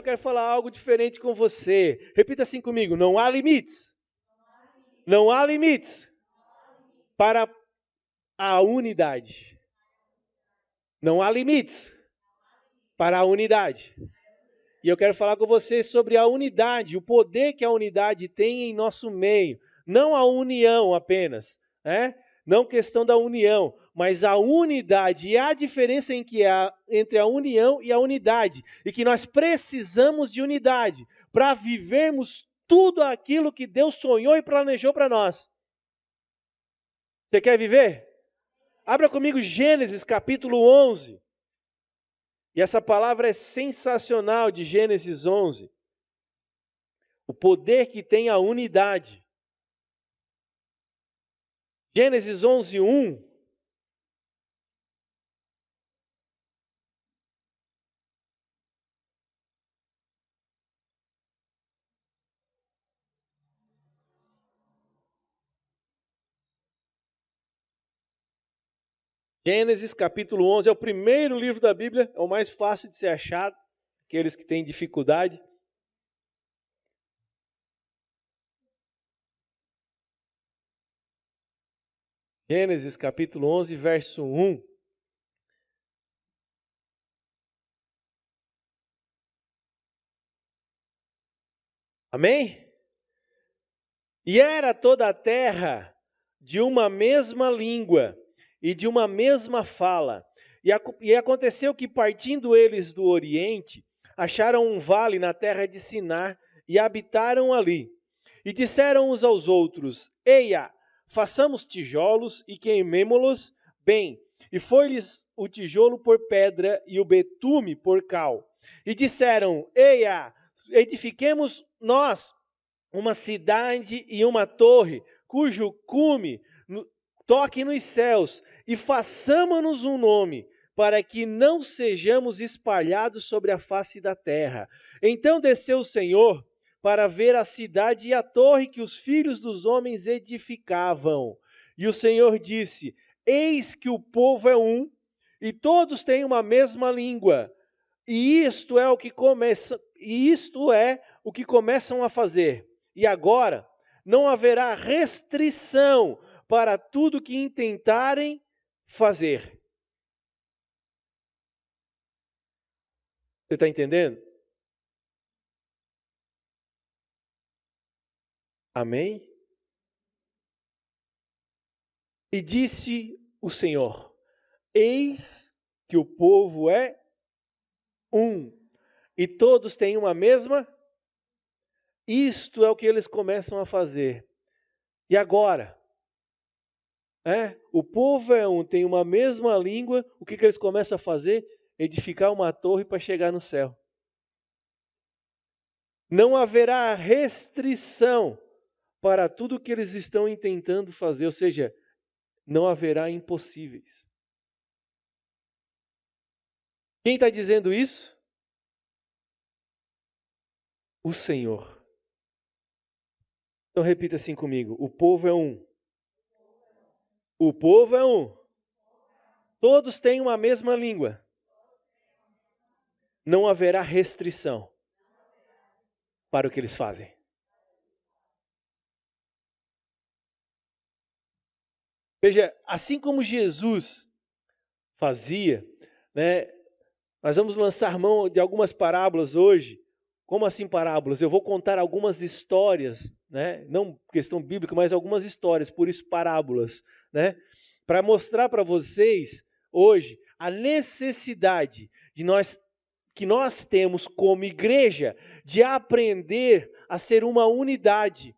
quero falar algo diferente com você. Repita assim comigo: não há limites. Não há limites para a unidade. Não há limites para a unidade. E eu quero falar com você sobre a unidade, o poder que a unidade tem em nosso meio. Não a união apenas, né? Não questão da união, mas a unidade e a diferença entre a união e a unidade. E que nós precisamos de unidade para vivermos tudo aquilo que Deus sonhou e planejou para nós. Você quer viver? Abra comigo Gênesis capítulo 11. E essa palavra é sensacional de Gênesis 11. O poder que tem a unidade. Gênesis 11, 1. Gênesis capítulo 11 é o primeiro livro da Bíblia, é o mais fácil de ser achado, aqueles que têm dificuldade. Gênesis capítulo 11, verso 1. Amém? E era toda a terra de uma mesma língua e de uma mesma fala. E aconteceu que, partindo eles do Oriente, acharam um vale na terra de Sinar e habitaram ali. E disseram uns aos outros: Eia, façamos tijolos e queimemo-los bem. E foi-lhes o tijolo por pedra e o betume por cal. E disseram: Eia, edifiquemos nós uma cidade e uma torre, cujo cume toque nos céus, e façamos-nos um nome, para que não sejamos espalhados sobre a face da terra. Então desceu o Senhor para ver a cidade e a torre que os filhos dos homens edificavam. E o Senhor disse: Eis que o povo é um, e todos têm uma mesma língua. E isto é o que começam a fazer. E agora não haverá restrição para tudo que intentarem fazer. Você está entendendo? Amém? E disse o Senhor: Eis que o povo é um, e todos têm uma mesma. Isto é o que eles começam a fazer. E agora? O povo é um, tem uma mesma língua, o que eles começam a fazer? Edificar uma torre para chegar no céu. Não haverá restrição para tudo que eles estão intentando fazer, ou seja, não haverá impossíveis. Quem está dizendo isso? O Senhor. Então repita assim comigo: o povo é um. O povo é um. Todos têm uma mesma língua. Não haverá restrição para o que eles fazem. Veja, assim como Jesus fazia, né? Nós vamos lançar mão de algumas parábolas hoje. Como assim parábolas? Eu vou contar algumas histórias, né? Não questão bíblica, mas algumas histórias, por isso parábolas, né? Para mostrar para vocês hoje a necessidade que nós temos como igreja de aprender a ser uma unidade,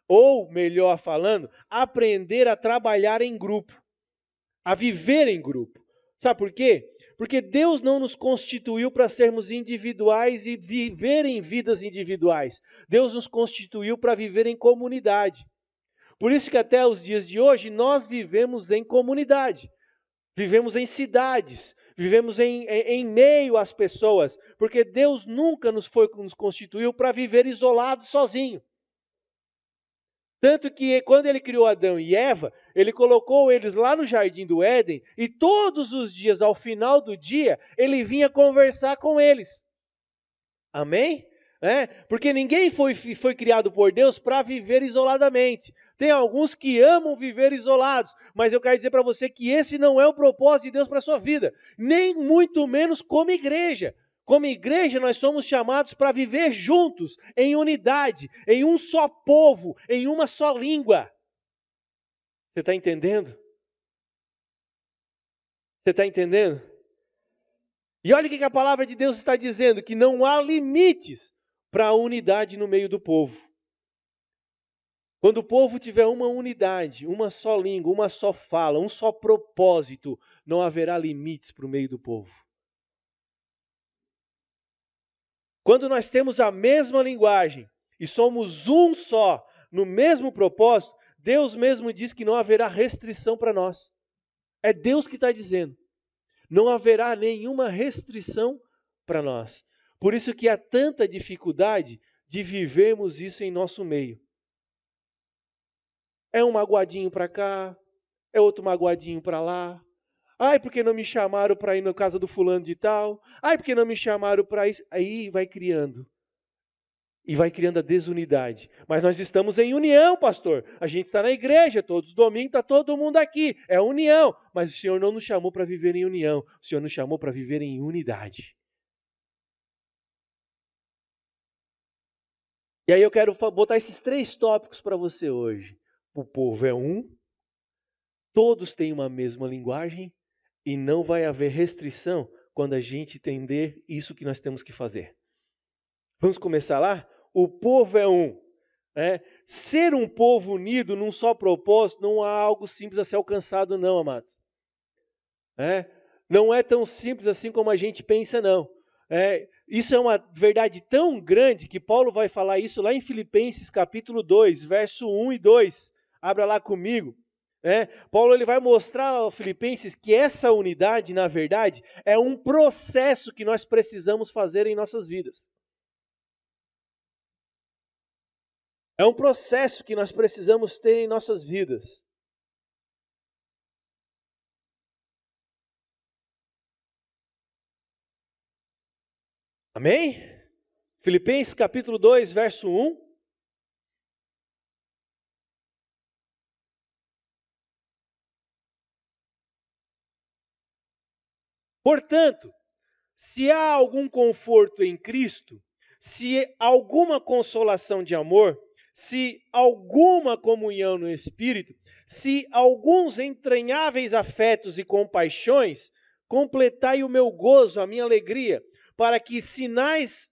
ou melhor falando, aprender a trabalhar em grupo, a viver em grupo. Sabe por quê? Porque Deus não nos constituiu para sermos individuais e viver em vidas individuais. Deus nos constituiu para viver em comunidade. Por isso que até os dias de hoje nós vivemos em comunidade. Vivemos em cidades. Vivemos em meio às pessoas. Porque Deus nunca nos constituiu para viver isolados, sozinho. Tanto que quando ele criou Adão e Eva, ele colocou eles lá no jardim do Éden e todos os dias, ao final do dia, ele vinha conversar com eles. Amém? Porque ninguém foi criado por Deus para viver isoladamente. Tem alguns que amam viver isolados, mas eu quero dizer para você que esse não é o propósito de Deus para a sua vida, nem muito menos como igreja. Como igreja, nós somos chamados para viver juntos, em unidade, em um só povo, em uma só língua. Você está entendendo? Você está entendendo? E olha o que a palavra de Deus está dizendo, que não há limites para a unidade no meio do povo. Quando o povo tiver uma unidade, uma só língua, uma só fala, um só propósito, não haverá limites para o meio do povo. Quando nós temos a mesma linguagem e somos um só, no mesmo propósito, Deus mesmo diz que não haverá restrição para nós. É Deus que está dizendo. Não haverá nenhuma restrição para nós. Por isso que há tanta dificuldade de vivermos isso em nosso meio. É um magoadinho para cá, é outro magoadinho para lá. Ai, porque não me chamaram para ir na casa do fulano de tal. Ai, porque não me chamaram para isso. Aí vai criando. E vai criando a desunidade. Mas nós estamos em união, pastor. A gente está na igreja, todos os domingos está todo mundo aqui. É união. Mas o Senhor não nos chamou para viver em união. O Senhor nos chamou para viver em unidade. E aí eu quero botar esses 3 tópicos para você hoje. O povo é um, todos têm uma mesma linguagem e não vai haver restrição quando a gente entender isso que nós temos que fazer. Vamos começar lá? O povo é um. Ser um povo unido num só propósito não há algo simples a ser alcançado não, amados. Não é tão simples assim como a gente pensa não. Isso é uma verdade tão grande que Paulo vai falar isso lá em Filipenses capítulo 2, verso 1 e 2. Abra lá comigo. Paulo ele vai mostrar aos Filipenses que essa unidade, na verdade, é um processo que nós precisamos fazer em nossas vidas. É um processo que nós precisamos ter em nossas vidas. Amém? Filipenses capítulo 2, verso 1. Portanto, se há algum conforto em Cristo, se alguma consolação de amor, se alguma comunhão no Espírito, se alguns entranháveis afetos e compaixões, completai o meu gozo, a minha alegria, para que sintais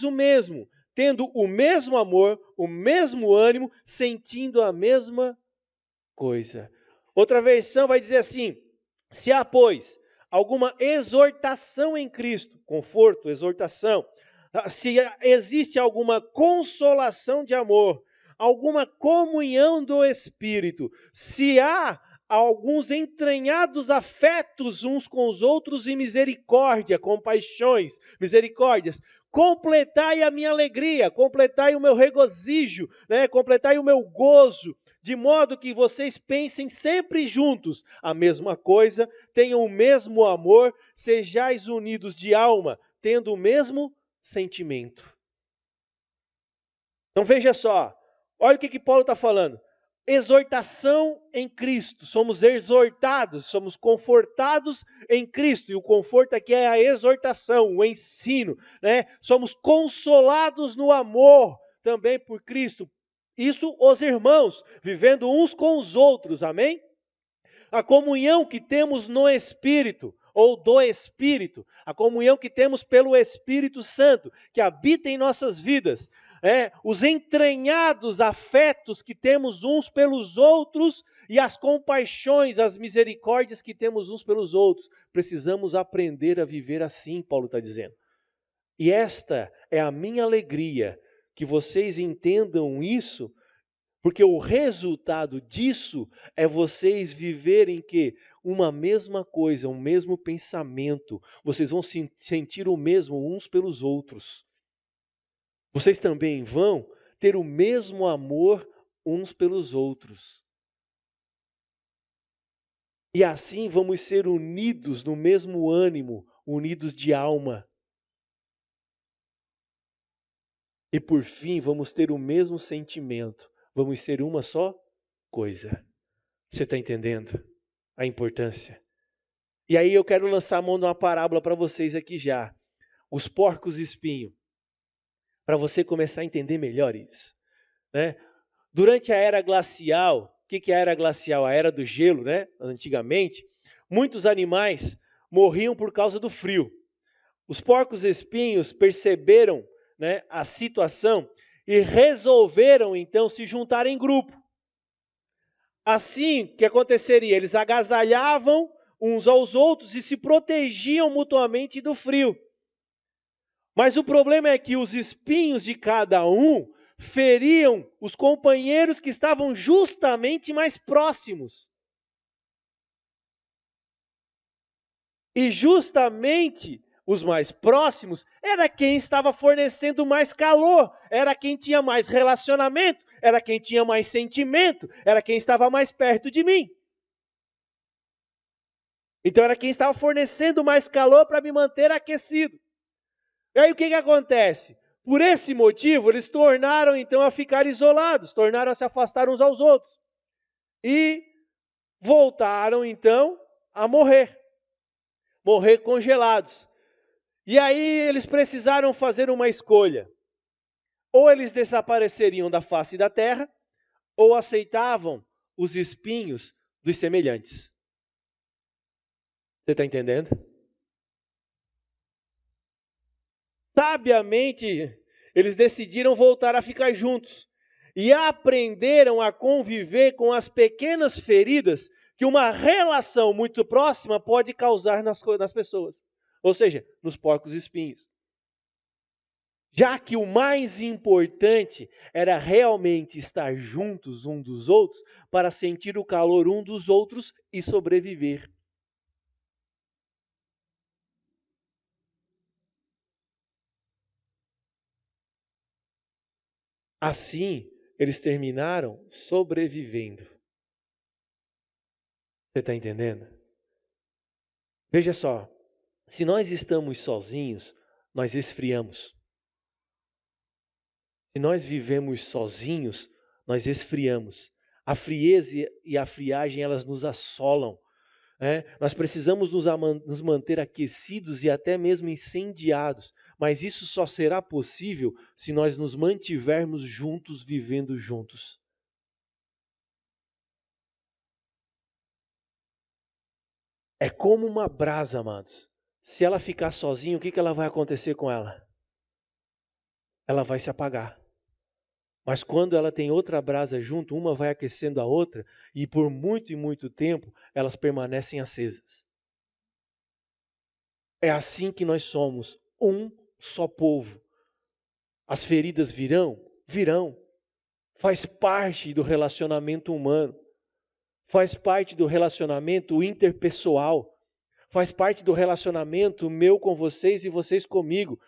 o mesmo, tendo o mesmo amor, o mesmo ânimo, sentindo a mesma coisa. Outra versão vai dizer assim: se há, pois, alguma exortação em Cristo, conforto, exortação, se existe alguma consolação de amor, alguma comunhão do Espírito, se há alguns entranhados afetos uns com os outros e misericórdia, compaixões, misericórdias, completai a minha alegria, completai o meu regozijo, completai o meu gozo, de modo que vocês pensem sempre juntos a mesma coisa, tenham o mesmo amor, sejais unidos de alma, tendo o mesmo sentimento. Então veja só, olha o que Paulo está falando. Exortação em Cristo, somos exortados, somos confortados em Cristo, e o conforto aqui é a exortação, o ensino, Somos consolados no amor também por Cristo. Isso os irmãos, vivendo uns com os outros, amém? A comunhão que temos no Espírito, ou do Espírito, a comunhão que temos pelo Espírito Santo, que habita em nossas vidas, os entranhados afetos que temos uns pelos outros e as compaixões, as misericórdias que temos uns pelos outros. Precisamos aprender a viver assim, Paulo está dizendo. E esta é a minha alegria, que vocês entendam isso, porque o resultado disso é vocês viverem que uma mesma coisa, um mesmo pensamento. Vocês vão sentir o mesmo uns pelos outros. Vocês também vão ter o mesmo amor uns pelos outros. E assim vamos ser unidos no mesmo ânimo, unidos de alma. E por fim, vamos ter o mesmo sentimento. Vamos ser uma só coisa. Você está entendendo a importância? E aí eu quero lançar a mão de uma parábola para vocês aqui já. Os porcos espinho. Para você começar a entender melhor isso. Né? Durante a era glacial, o que é a era glacial? A era do gelo, né? Antigamente, muitos animais morriam por causa do frio. Os porcos espinhos perceberam, né, a situação e resolveram então se juntar em grupo. Assim, o que aconteceria? Eles agasalhavam uns aos outros e se protegiam mutuamente do frio. Mas o problema é que os espinhos de cada um feriam os companheiros que estavam justamente mais próximos. E justamente os mais próximos era quem estava fornecendo mais calor, era quem tinha mais relacionamento, era quem tinha mais sentimento, era quem estava mais perto de mim. Então era quem estava fornecendo mais calor para me manter aquecido. E aí o que acontece? Por esse motivo, eles tornaram então a ficar isolados, tornaram a se afastar uns aos outros. E voltaram então a morrer congelados. E aí eles precisaram fazer uma escolha. Ou eles desapareceriam da face da terra, ou aceitavam os espinhos dos semelhantes. Você está entendendo? Sabiamente, eles decidiram voltar a ficar juntos. E aprenderam a conviver com as pequenas feridas que uma relação muito próxima pode causar nas pessoas. Ou seja, nos porcos espinhos. Já que o mais importante era realmente estar juntos um dos outros para sentir o calor um dos outros e sobreviver. Assim, eles terminaram sobrevivendo. Você está entendendo? Veja só, se nós estamos sozinhos, nós esfriamos. Se nós vivemos sozinhos, nós esfriamos. A frieza e a friagem, elas nos assolam. Nós precisamos nos manter aquecidos e até mesmo incendiados. Mas isso só será possível se nós nos mantivermos juntos, vivendo juntos. É como uma brasa, amados. Se ela ficar sozinha, o que ela vai acontecer com ela? Ela vai se apagar. Mas quando ela tem outra brasa junto, uma vai aquecendo a outra, e por muito e muito tempo, elas permanecem acesas. É assim que nós somos, um só povo. As feridas virão? Virão. Faz parte do relacionamento humano. Faz parte do relacionamento interpessoal. Faz parte do relacionamento meu com vocês e vocês comigo.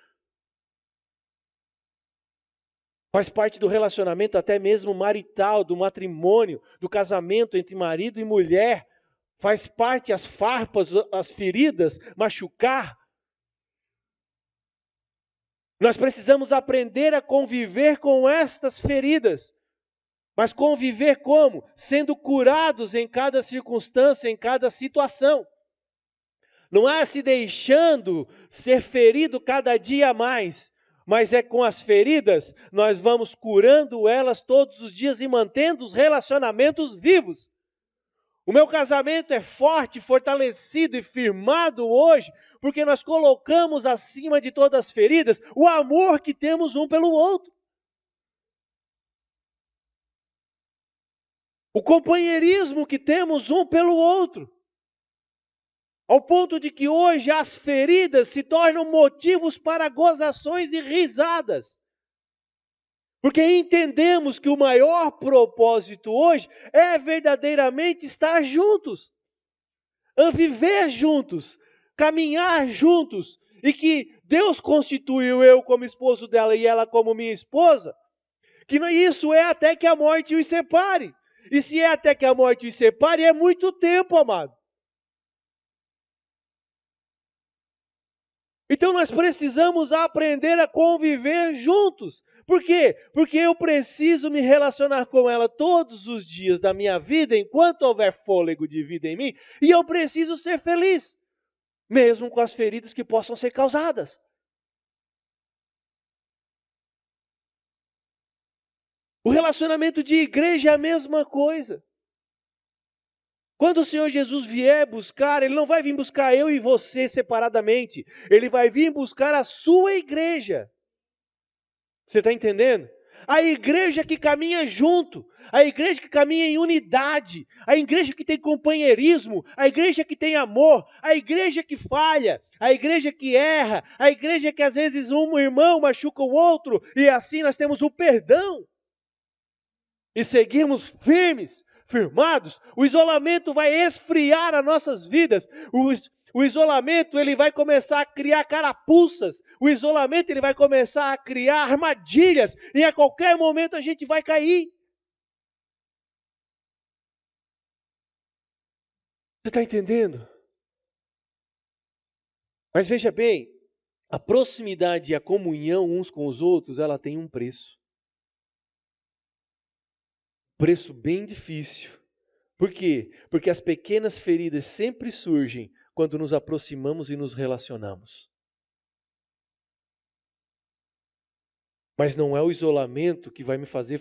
Faz parte do relacionamento até mesmo marital, do matrimônio, do casamento entre marido e mulher. Faz parte as farpas, as feridas, machucar. Nós precisamos aprender a conviver com estas feridas. Mas conviver como? Sendo curados em cada circunstância, em cada situação. Não é se deixando ser ferido cada dia mais, mas é com as feridas nós vamos curando elas todos os dias e mantendo os relacionamentos vivos. O meu casamento é forte, fortalecido e firmado hoje, porque nós colocamos acima de todas as feridas o amor que temos um pelo outro. O companheirismo que temos um pelo outro. Ao ponto de que hoje as feridas se tornam motivos para gozações e risadas. Porque entendemos que o maior propósito hoje é verdadeiramente estar juntos. Viver juntos, caminhar juntos. E que Deus constituiu eu como esposo dela e ela como minha esposa. Que isso é até que a morte os separe. E se é até que a morte os separe, é muito tempo, amado. Então nós precisamos aprender a conviver juntos. Por quê? Porque eu preciso me relacionar com ela todos os dias da minha vida, enquanto houver fôlego de vida em mim, e eu preciso ser feliz, mesmo com as feridas que possam ser causadas. O relacionamento de igreja é a mesma coisa. Quando o Senhor Jesus vier buscar, Ele não vai vir buscar eu e você separadamente. Ele vai vir buscar a sua igreja. Você está entendendo? A igreja que caminha junto, a igreja que caminha em unidade, a igreja que tem companheirismo, a igreja que tem amor, a igreja que falha, a igreja que erra, a igreja que às vezes um irmão machuca o outro e assim nós temos o perdão. E seguimos firmes, firmados. O isolamento vai esfriar as nossas vidas. O isolamento ele vai começar a criar carapuças. O isolamento ele vai começar a criar armadilhas. E a qualquer momento a gente vai cair. Você está entendendo? Mas veja bem, a proximidade e a comunhão uns com os outros, ela tem um preço. Preço bem difícil. Por quê? Porque as pequenas feridas sempre surgem quando nos aproximamos e nos relacionamos. Mas não é o isolamento que vai me fazer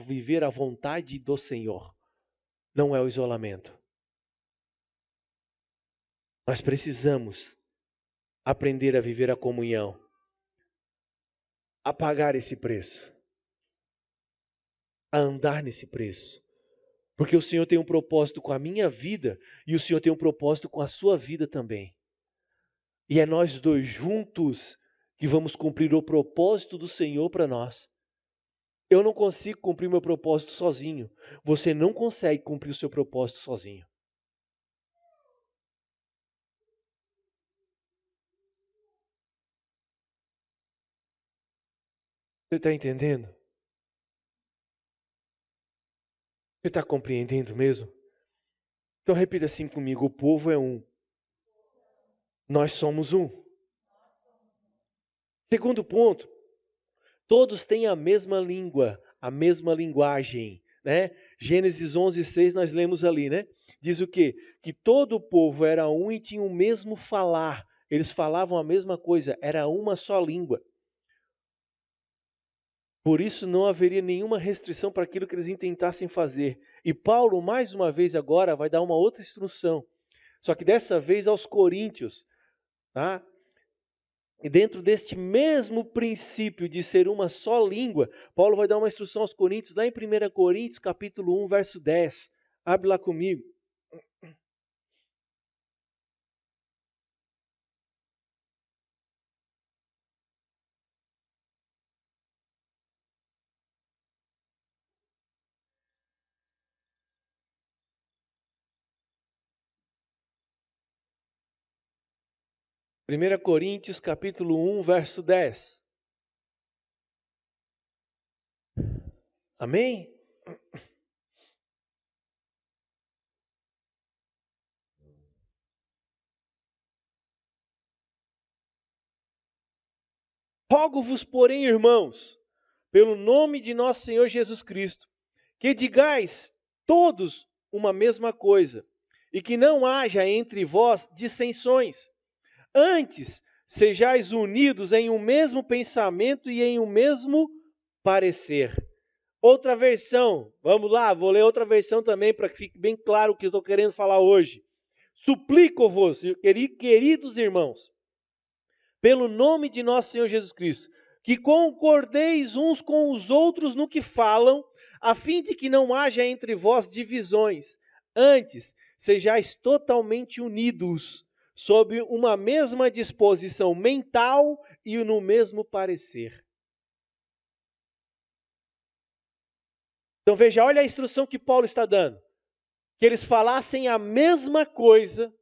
viver a vontade do Senhor. Não é o isolamento. Nós precisamos aprender a viver a comunhão. A pagar esse preço. A andar nesse preço. Porque o Senhor tem um propósito com a minha vida e o Senhor tem um propósito com a sua vida também. E é nós dois juntos que vamos cumprir o propósito do Senhor para nós. Eu não consigo cumprir meu propósito sozinho. Você não consegue cumprir o seu propósito sozinho. Você está entendendo? Você está compreendendo mesmo? Então repita assim comigo: o povo é um. Nós somos um. Segundo ponto, todos têm a mesma língua, a mesma linguagem, né? Gênesis 11:6 nós lemos ali, né? Diz o quê? Que todo o povo era um e tinha o mesmo falar. Eles falavam a mesma coisa, era uma só língua. Por isso não haveria nenhuma restrição para aquilo que eles intentassem fazer. E Paulo, mais uma vez agora, vai dar uma outra instrução. Só que dessa vez aos coríntios, tá? E dentro deste mesmo princípio de ser uma só língua, Paulo vai dar uma instrução aos coríntios, lá em 1 Coríntios, capítulo 1, verso 10. Abre lá comigo. 1 Coríntios, capítulo 1, verso 10. Amém? Rogo-vos, porém, irmãos, pelo nome de nosso Senhor Jesus Cristo, que digais todos uma mesma coisa, e que não haja entre vós dissensões. Antes, sejais unidos em um mesmo pensamento e em um mesmo parecer. Outra versão, vamos lá, vou ler outra versão também para que fique bem claro o que eu estou querendo falar hoje. Suplico-vos, queridos irmãos, pelo nome de nosso Senhor Jesus Cristo, que concordeis uns com os outros no que falam, a fim de que não haja entre vós divisões. Antes, sejais totalmente unidos, sob uma mesma disposição mental e no mesmo parecer. Então veja, olha a instrução que Paulo está dando. Que eles falassem a mesma coisa,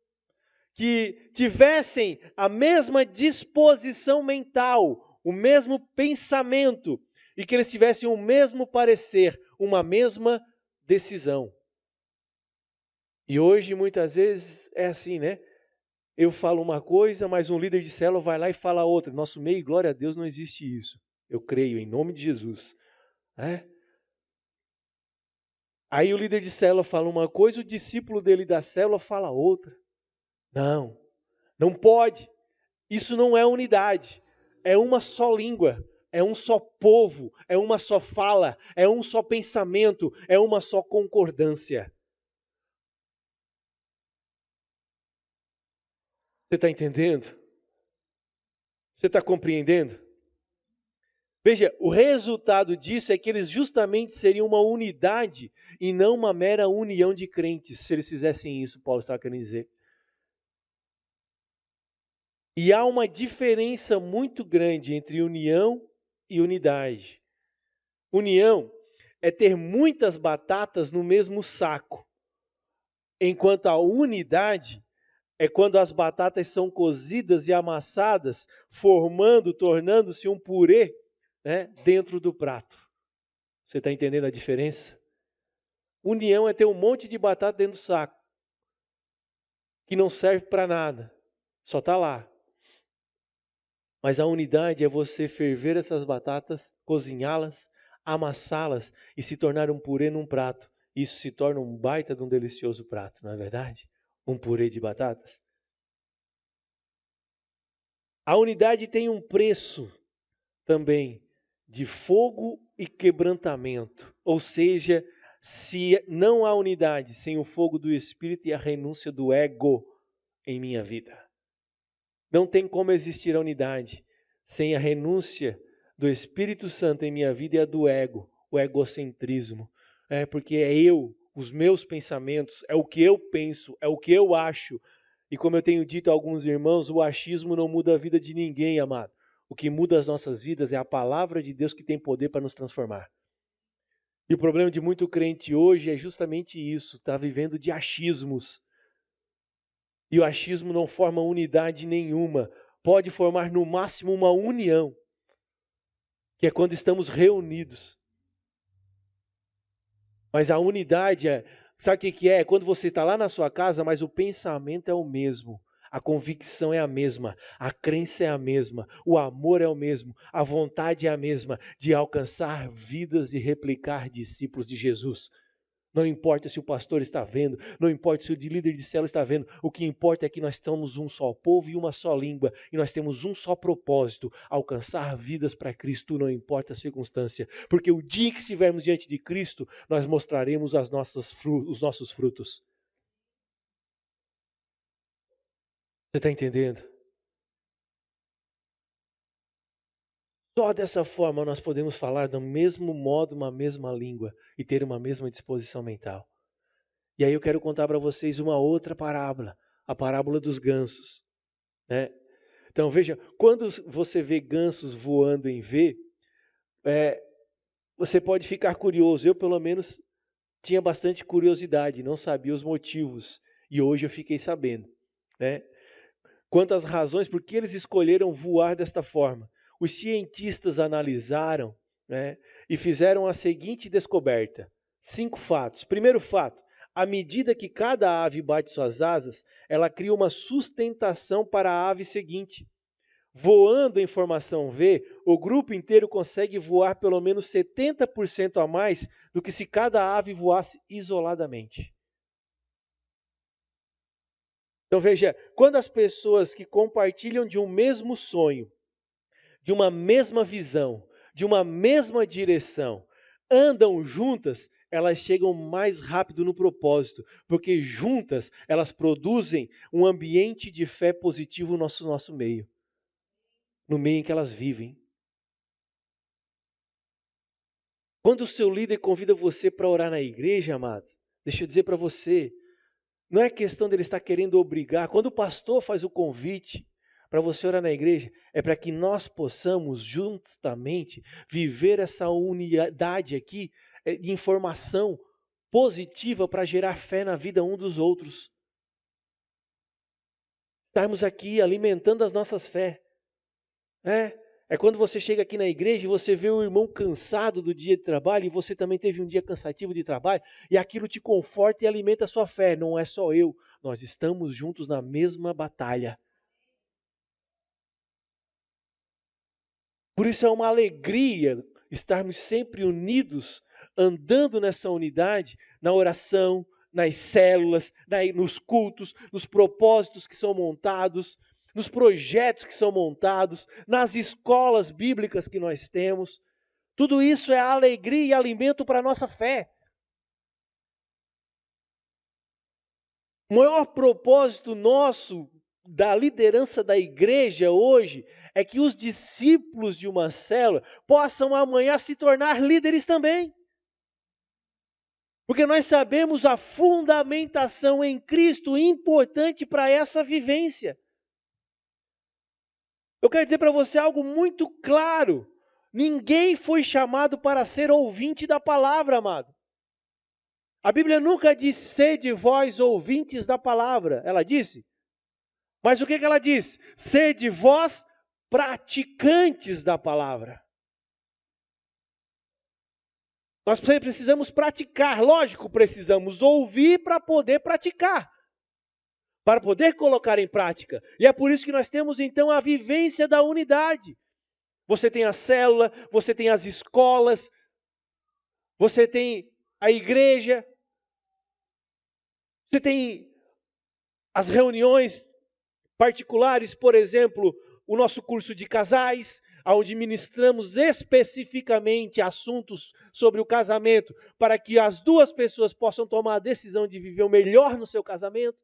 que tivessem a mesma disposição mental, o mesmo pensamento, e que eles tivessem o mesmo parecer, uma mesma decisão. E hoje muitas vezes é assim, né? eu falo uma coisa, mas um líder de célula vai lá e fala outra. Nosso meio, glória a Deus, não existe isso. Eu creio, em nome de Jesus. Aí o líder de célula fala uma coisa, o discípulo dele da célula fala outra. Não, não pode. Isso não é unidade. É uma só língua, é um só povo, é uma só fala, é um só pensamento, é uma só concordância. Você está entendendo? Você está compreendendo? Veja, o resultado disso é que eles justamente seriam uma unidade e não uma mera união de crentes, se eles fizessem isso, Paulo está querendo dizer. E há uma diferença muito grande entre união e unidade. União é ter muitas batatas no mesmo saco, enquanto a unidade é quando as batatas são cozidas e amassadas, tornando-se um purê, né, dentro do prato. Você está entendendo a diferença? União é ter um monte de batata dentro do saco, que não serve para nada, só está lá. Mas a unidade é você ferver essas batatas, cozinhá-las, amassá-las e se tornar um purê num prato. Isso se torna um baita de um delicioso prato, não é verdade? Um purê de batatas. A unidade tem um preço também de fogo e quebrantamento. Ou seja, se não há unidade sem o fogo do Espírito e a renúncia do ego em minha vida. Não tem como existir a unidade sem a renúncia do Espírito Santo em minha vida e a do ego, o egocentrismo. Porque é eu, os meus pensamentos, é o que eu penso, é o que eu acho. E como eu tenho dito a alguns irmãos, o achismo não muda a vida de ninguém, amado. O que muda as nossas vidas é a palavra de Deus que tem poder para nos transformar. E o problema de muito crente hoje é justamente isso, está vivendo de achismos. E o achismo não forma unidade nenhuma. Pode formar no máximo uma união, que é quando estamos reunidos. Mas a unidade sabe o que é? É quando você está lá na sua casa, mas o pensamento é o mesmo. A convicção é a mesma, a crença é a mesma, o amor é o mesmo, a vontade é a mesma de alcançar vidas e replicar discípulos de Jesus. Não importa se o pastor está vendo, não importa se o líder de célula está vendo, o que importa é que nós somos um só povo e uma só língua, e nós temos um só propósito, alcançar vidas para Cristo, não importa a circunstância, porque o dia que estivermos diante de Cristo, nós mostraremos os nossos frutos. Você está entendendo? Só dessa forma nós podemos falar do mesmo modo, uma mesma língua, e ter uma mesma disposição mental. E aí eu quero contar para vocês uma outra parábola, a parábola dos gansos. Né? Então veja, quando você vê gansos voando em V, você pode ficar curioso. Eu pelo menos tinha bastante curiosidade, não sabia os motivos. E hoje eu fiquei sabendo. Né? Quanto às razões por que eles escolheram voar desta forma. Os cientistas analisaram, né, e fizeram a seguinte descoberta. 5 fatos. Primeiro fato. À medida que cada ave bate suas asas, ela cria uma sustentação para a ave seguinte. Voando em formação V, o grupo inteiro consegue voar pelo menos 70% a mais do que se cada ave voasse isoladamente. Então veja, quando as pessoas que compartilham de um mesmo sonho, de uma mesma visão, de uma mesma direção, andam juntas, elas chegam mais rápido no propósito, porque juntas elas produzem um ambiente de fé positivo no nosso meio, no meio em que elas vivem. Quando o seu líder convida você para orar na igreja, amado, deixa eu dizer para você, não é questão dele estar querendo obrigar. Quando o pastor faz o convite para você orar na igreja, é para que nós possamos justamente viver essa unidade aqui de informação positiva para gerar fé na vida um dos outros. Estarmos aqui alimentando as nossas fé. É quando você chega aqui na igreja e você vê o irmão cansado do dia de trabalho e você também teve um dia cansativo de trabalho e aquilo te conforta e alimenta a sua fé. Não é só eu, nós estamos juntos na mesma batalha. Por isso é uma alegria estarmos sempre unidos, andando nessa unidade, na oração, nas células, nos cultos, nos propósitos que são montados, nos projetos que são montados, nas escolas bíblicas que nós temos. Tudo isso é alegria e alimento para a nossa fé. O maior propósito nosso, da liderança da igreja hoje, é que os discípulos de uma célula possam amanhã se tornar líderes também. Porque nós sabemos a fundamentação em Cristo importante para essa vivência. Eu quero dizer para você algo muito claro. Ninguém foi chamado para ser ouvinte da palavra, amado. A Bíblia nunca diz, sede vós ouvintes da palavra. Ela disse? Mas o que ela diz? Sede vós praticantes da palavra. Nós precisamos praticar, lógico, precisamos ouvir para poder praticar, para poder colocar em prática. E é por isso que nós temos então a vivência da unidade. Você tem a célula, você tem as escolas, você tem a igreja, você tem as reuniões particulares, por exemplo, o nosso curso de casais, onde ministramos especificamente assuntos sobre o casamento, para que as duas pessoas possam tomar a decisão de viver o melhor no seu casamento.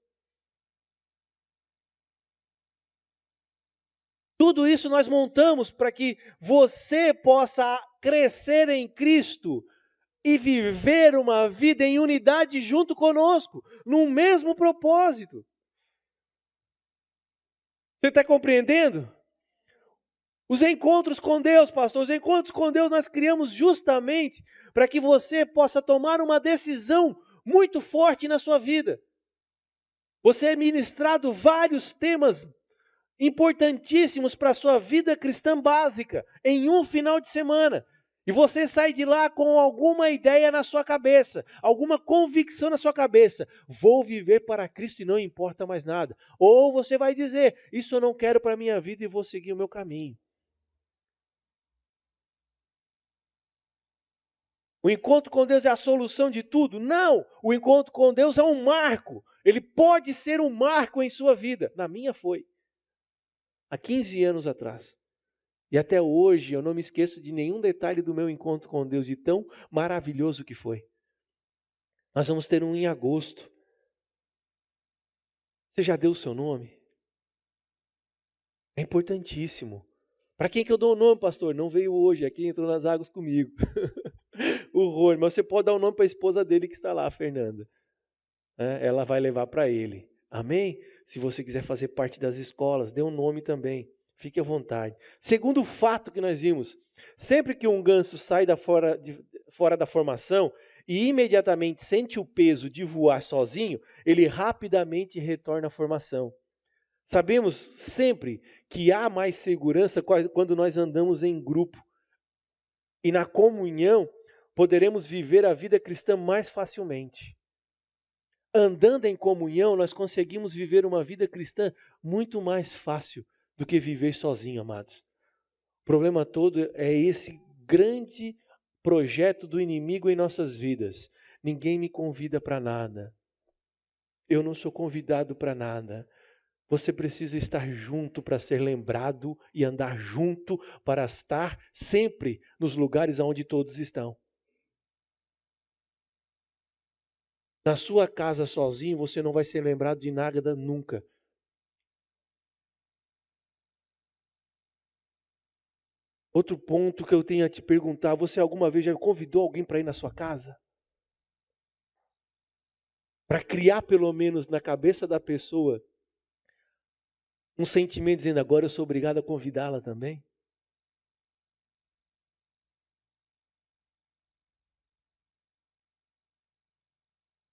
Tudo isso nós montamos para que você possa crescer em Cristo e viver uma vida em unidade junto conosco, num mesmo propósito. Você está compreendendo? Os encontros com Deus, pastor, os encontros com Deus nós criamos justamente para que você possa tomar uma decisão muito forte na sua vida. Você é ministrado vários temas importantíssimos para a sua vida cristã básica em um final de semana. E você sai de lá com alguma ideia na sua cabeça, alguma convicção na sua cabeça. Vou viver para Cristo e não importa mais nada. Ou você vai dizer, isso eu não quero para a minha vida e vou seguir o meu caminho. O encontro com Deus é a solução de tudo? Não! O encontro com Deus é um marco. Ele pode ser um marco em sua vida. Na minha foi. Há 15 anos atrás. E até hoje eu não me esqueço de nenhum detalhe do meu encontro com Deus, de tão maravilhoso que foi. Nós vamos ter um em agosto. Você já deu o seu nome? É importantíssimo. Para quem que eu dou o nome, pastor? Não veio hoje, aqui entrou nas águas comigo. O Rony, mas você pode dar o nome para a esposa dele que está lá, a Fernanda. Ela vai levar para ele. Amém? Se você quiser fazer parte das escolas, dê um nome também. Fique à vontade. Segundo fato que nós vimos, sempre que um ganso sai fora da formação e imediatamente sente o peso de voar sozinho, ele rapidamente retorna à formação. Sabemos sempre que há mais segurança quando nós andamos em grupo. E na comunhão poderemos viver a vida cristã mais facilmente. Andando em comunhão, nós conseguimos viver uma vida cristã muito mais fácil do que viver sozinho, amados. O problema todo é esse grande projeto do inimigo em nossas vidas. Ninguém me convida para nada. Eu não sou convidado para nada. Você precisa estar junto para ser lembrado e andar junto para estar sempre nos lugares onde todos estão. Na sua casa sozinho, você não vai ser lembrado de nada nunca. Outro ponto que eu tenho a te perguntar, você alguma vez já convidou alguém para ir na sua casa? Para criar pelo menos na cabeça da pessoa um sentimento dizendo, agora eu sou obrigado a convidá-la também?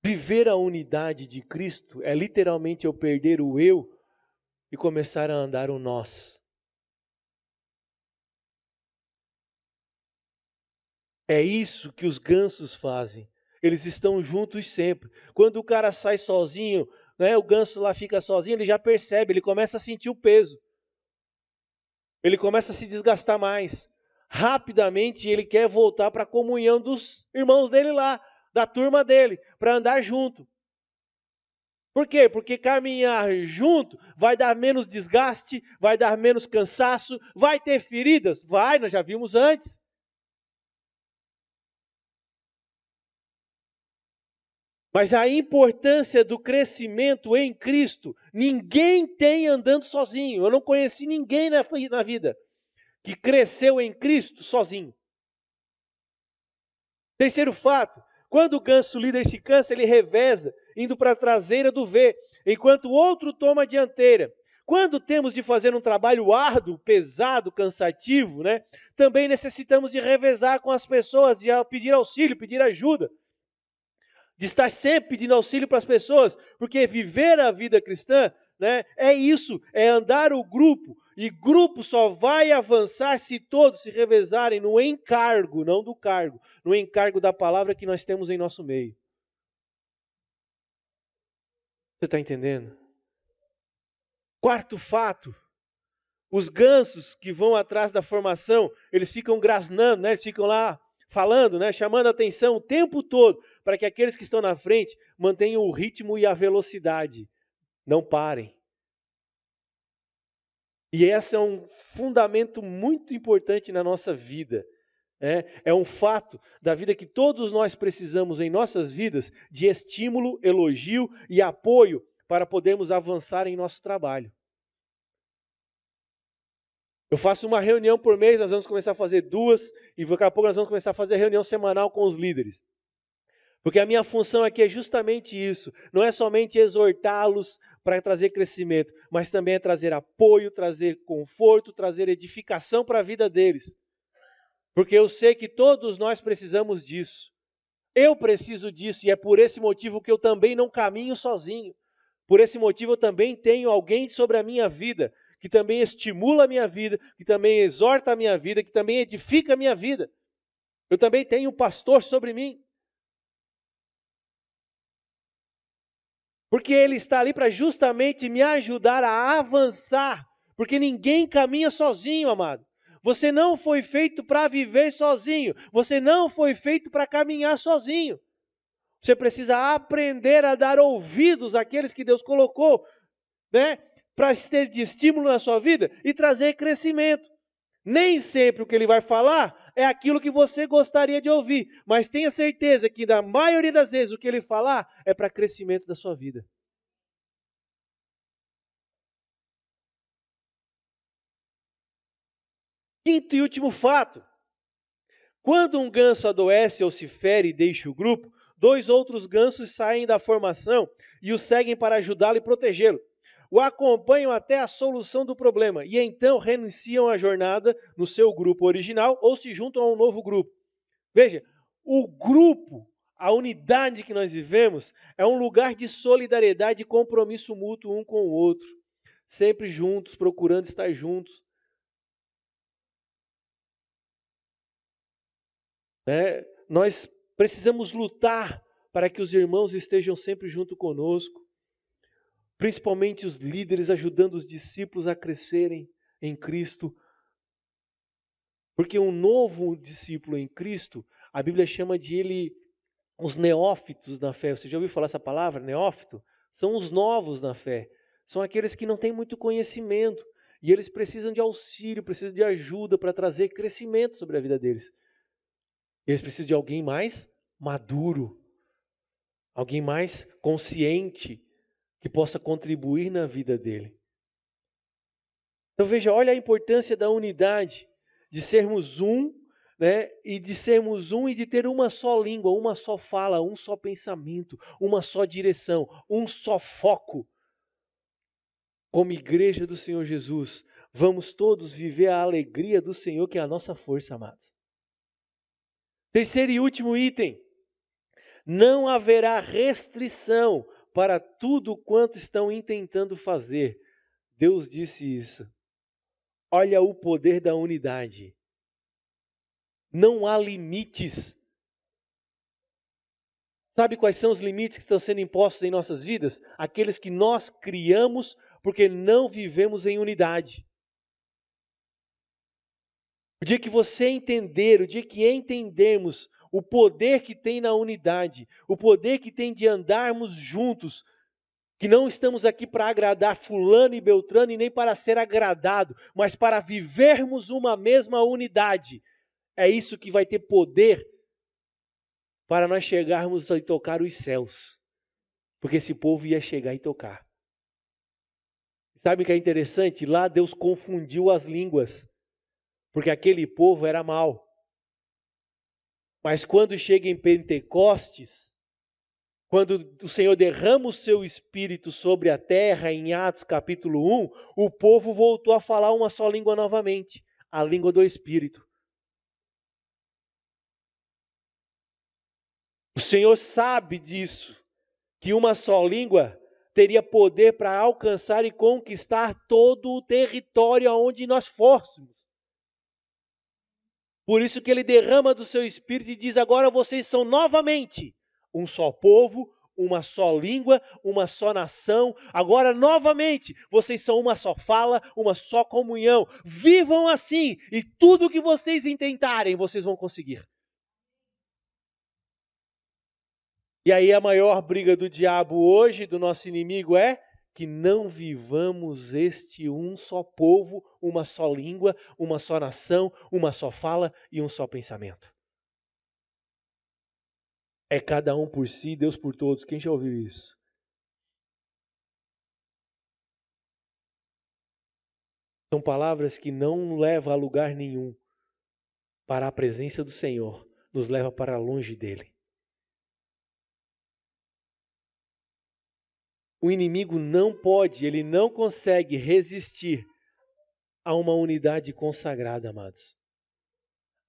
Viver a unidade de Cristo é literalmente eu perder o eu e começar a andar o nós. É isso que os gansos fazem. Eles estão juntos sempre. Quando o cara sai sozinho, né, o ganso lá fica sozinho, ele já percebe, ele começa a sentir o peso. Ele começa a se desgastar mais. Rapidamente ele quer voltar para a comunhão dos irmãos dele lá, da turma dele, para andar junto. Por quê? Porque caminhar junto vai dar menos desgaste, vai dar menos cansaço, vai ter feridas? Vai, nós já vimos antes. Mas a importância do crescimento em Cristo, ninguém tem andando sozinho. Eu não conheci ninguém na vida que cresceu em Cristo sozinho. Terceiro fato, quando o ganso líder se cansa, ele reveza, indo para a traseira do V, enquanto o outro toma a dianteira. Quando temos de fazer um trabalho árduo, pesado, cansativo, né, também necessitamos de revezar com as pessoas, de pedir auxílio, pedir ajuda, de estar sempre pedindo auxílio para as pessoas, porque viver a vida cristã, né, é isso, é andar o grupo, e grupo só vai avançar se todos se revezarem no encargo, não do cargo, no encargo da palavra que nós temos em nosso meio. Você está entendendo? Quarto fato, os gansos que vão atrás da formação, eles ficam grasnando, né? Eles ficam lá falando, né? Chamando a atenção o tempo todo, para que aqueles que estão na frente mantenham o ritmo e a velocidade. Não parem. E esse é um fundamento muito importante na nossa vida. É um fato da vida que todos nós precisamos em nossas vidas de estímulo, elogio e apoio para podermos avançar em nosso trabalho. Eu faço uma reunião por mês, nós vamos começar a fazer 2, e daqui a pouco nós vamos começar a fazer reunião semanal com os líderes. Porque a minha função aqui é justamente isso. Não é somente exortá-los para trazer crescimento, mas também é trazer apoio, trazer conforto, trazer edificação para a vida deles. Porque eu sei que todos nós precisamos disso. Eu preciso disso e é por esse motivo que eu também não caminho sozinho. Por esse motivo eu também tenho alguém sobre a minha vida, que também estimula a minha vida, que também exorta a minha vida, que também edifica a minha vida. Eu também tenho um pastor sobre mim. Porque ele está ali para justamente me ajudar a avançar. Porque ninguém caminha sozinho, amado. Você não foi feito para viver sozinho. Você não foi feito para caminhar sozinho. Você precisa aprender a dar ouvidos àqueles que Deus colocou, né, para ter de estímulo na sua vida e trazer crescimento. Nem sempre o que ele vai falar é aquilo que você gostaria de ouvir, mas tenha certeza que na maioria das vezes o que ele falar é para crescimento da sua vida. Quinto e último fato. Quando um ganso adoece ou se fere e deixa o grupo, 2 outros gansos saem da formação e o seguem para ajudá-lo e protegê-lo. O acompanham até a solução do problema e então reiniciam a jornada no seu grupo original ou se juntam a um novo grupo. Veja, o grupo, a unidade que nós vivemos, é um lugar de solidariedade e compromisso mútuo um com o outro. Sempre juntos, procurando estar juntos. Nós precisamos lutar para que os irmãos estejam sempre junto conosco, principalmente os líderes ajudando os discípulos a crescerem em Cristo. Porque um novo discípulo em Cristo, a Bíblia chama de ele os neófitos na fé. Você já ouviu falar essa palavra, neófito? São os novos na fé. São aqueles que não têm muito conhecimento e eles precisam de auxílio, precisam de ajuda para trazer crescimento sobre a vida deles. Eles precisam de alguém mais maduro, alguém mais consciente, que possa contribuir na vida dele. Então veja, olha a importância da unidade, de sermos um, né? E de sermos um e de ter uma só língua, uma só fala, um só pensamento, uma só direção, um só foco. Como igreja do Senhor Jesus, vamos todos viver a alegria do Senhor, que é a nossa força, amados. Terceiro e último item. Não haverá restrição para tudo quanto estão intentando fazer. Deus disse isso. Olha o poder da unidade. Não há limites. Sabe quais são os limites que estão sendo impostos em nossas vidas? Aqueles que nós criamos porque não vivemos em unidade. O dia que você entender, o dia que entendermos o poder que tem na unidade, o poder que tem de andarmos juntos, que não estamos aqui para agradar fulano e beltrano e nem para ser agradado, mas para vivermos uma mesma unidade. É isso que vai ter poder para nós chegarmos a tocar os céus. Porque esse povo ia chegar e tocar. Sabe o que é interessante? Lá Deus confundiu as línguas, porque aquele povo era mau. Mas quando chega em Pentecostes, quando o Senhor derrama o seu Espírito sobre a terra, em Atos capítulo 1, o povo voltou a falar uma só língua novamente, a língua do Espírito. O Senhor sabe disso, que uma só língua teria poder para alcançar e conquistar todo o território aonde nós fôssemos. Por isso que Ele derrama do seu Espírito e diz, agora vocês são novamente um só povo, uma só língua, uma só nação. Agora novamente vocês são uma só fala, uma só comunhão. Vivam assim e tudo que vocês intentarem, vocês vão conseguir. E aí a maior briga do diabo hoje, do nosso inimigo, é que não vivamos este um só povo, uma só língua, uma só nação, uma só fala e um só pensamento. É cada um por si, Deus por todos. Quem já ouviu isso? São palavras que não levam a lugar nenhum. Para a presença do Senhor, nos leva para longe dele. O inimigo não pode, ele não consegue resistir a uma unidade consagrada, amados.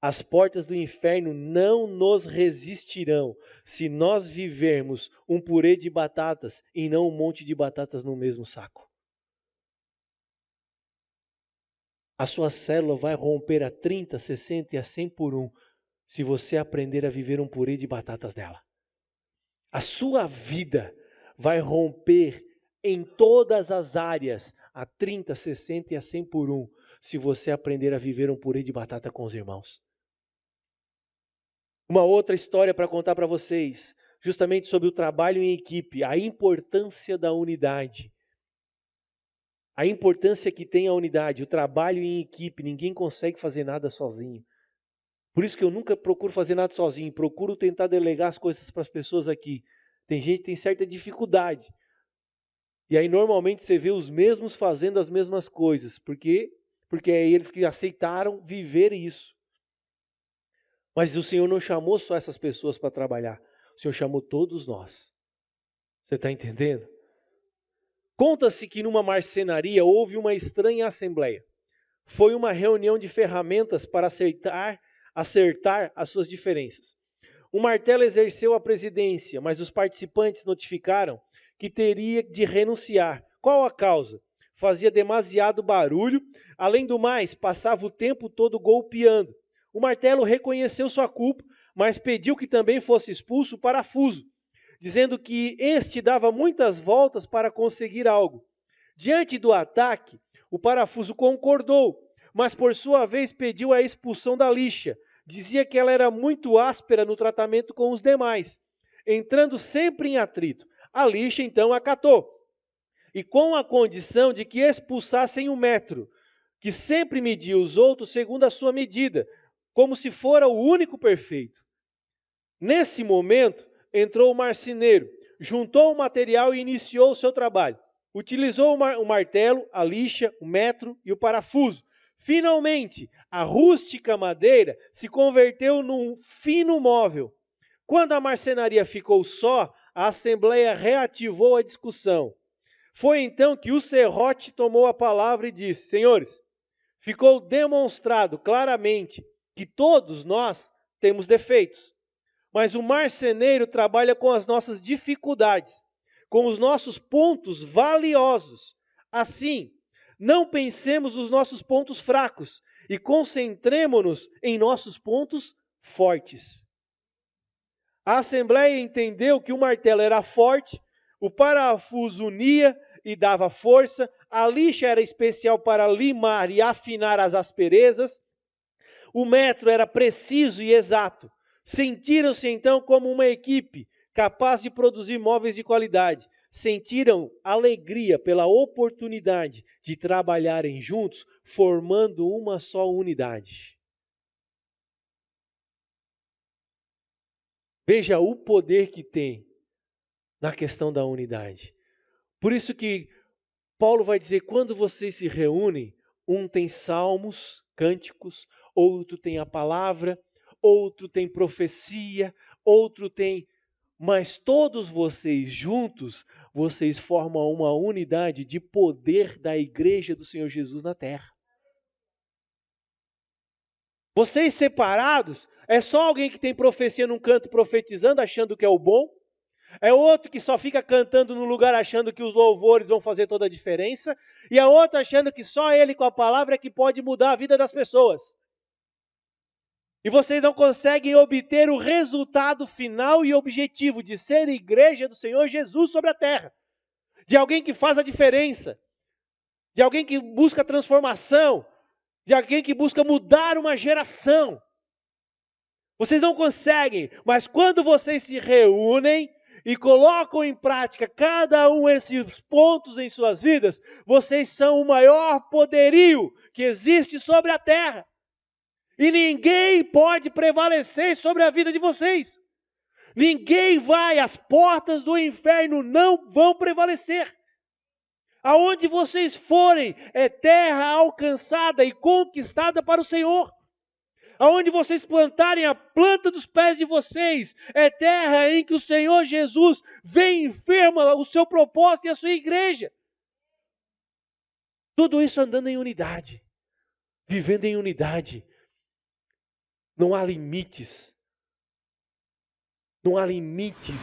As portas do inferno não nos resistirão se nós vivermos um purê de batatas e não um monte de batatas no mesmo saco. A sua célula vai romper a 30, 60 e a 100 por 1 se você aprender a viver um purê de batatas dela. A sua vida vai romper em todas as áreas a 30, 60 e a 100 por 1 se você aprender a viver um purê de batata com os irmãos. Uma outra história para contar para vocês, justamente sobre o trabalho em equipe, a importância da unidade. A importância que tem a unidade, o trabalho em equipe, ninguém consegue fazer nada sozinho. Por isso que eu nunca procuro fazer nada sozinho, procuro tentar delegar as coisas para as pessoas aqui. Tem gente que tem certa dificuldade. E aí normalmente você vê os mesmos fazendo as mesmas coisas, porque é eles que aceitaram viver isso. Mas o Senhor não chamou só essas pessoas para trabalhar, o Senhor chamou todos nós. Você está entendendo? Conta-se que numa marcenaria houve uma estranha assembleia. Foi uma reunião de ferramentas para acertar as suas diferenças. O martelo exerceu a presidência, mas os participantes notificaram que teria de renunciar. Qual a causa? Fazia demasiado barulho, além do mais, passava o tempo todo golpeando. O martelo reconheceu sua culpa, mas pediu que também fosse expulso o parafuso, dizendo que este dava muitas voltas para conseguir algo. Diante do ataque, o parafuso concordou, mas por sua vez pediu a expulsão da lixa. Dizia que ela era muito áspera no tratamento com os demais, entrando sempre em atrito. A lixa então acatou, e com a condição de que expulsassem o metro, que sempre media os outros segundo a sua medida, como se fora o único perfeito. Nesse momento, entrou o marceneiro, juntou o material e iniciou o seu trabalho. Utilizou o martelo, a lixa, o metro e o parafuso. Finalmente, a rústica madeira se converteu num fino móvel. Quando a marcenaria ficou só, a assembleia reativou a discussão. Foi então que o serrote tomou a palavra e disse: Senhores, ficou demonstrado claramente que todos nós temos defeitos. Mas o marceneiro trabalha com as nossas dificuldades, com os nossos pontos valiosos. Assim, não pensemos nos nossos pontos fracos e concentremo-nos em nossos pontos fortes. A Assembleia entendeu que o martelo era forte, o parafuso unia e dava força, a lixa era especial para limar e afinar as asperezas, o metro era preciso e exato. Sentiram-se então como uma equipe capaz de produzir móveis de qualidade. Sentiram alegria pela oportunidade de trabalharem juntos, formando uma só unidade. Veja o poder que tem na questão da unidade. Por isso que Paulo vai dizer, quando vocês se reúnem, um tem salmos, cânticos, outro tem a palavra, outro tem profecia, outro tem... Mas todos vocês juntos, vocês formam uma unidade de poder da igreja do Senhor Jesus na terra. Vocês separados, é só alguém que tem profecia num canto profetizando, achando que é o bom. É outro que só fica cantando no lugar achando que os louvores vão fazer toda a diferença. E é outro achando que só ele com a palavra é que pode mudar a vida das pessoas. E vocês não conseguem obter o resultado final e objetivo de ser igreja do Senhor Jesus sobre a terra. De alguém que faz a diferença. De alguém que busca transformação. De alguém que busca mudar uma geração. Vocês não conseguem, mas quando vocês se reúnem e colocam em prática cada um desses pontos em suas vidas, vocês são o maior poderio que existe sobre a terra. E ninguém pode prevalecer sobre a vida de vocês. Ninguém vai, as portas do inferno não vão prevalecer. Aonde vocês forem, é terra alcançada e conquistada para o Senhor. Aonde vocês plantarem a planta dos pés de vocês, é terra em que o Senhor Jesus vem e firma o seu propósito e a sua igreja. Tudo isso andando em unidade, vivendo em unidade. Não há limites. Não há limites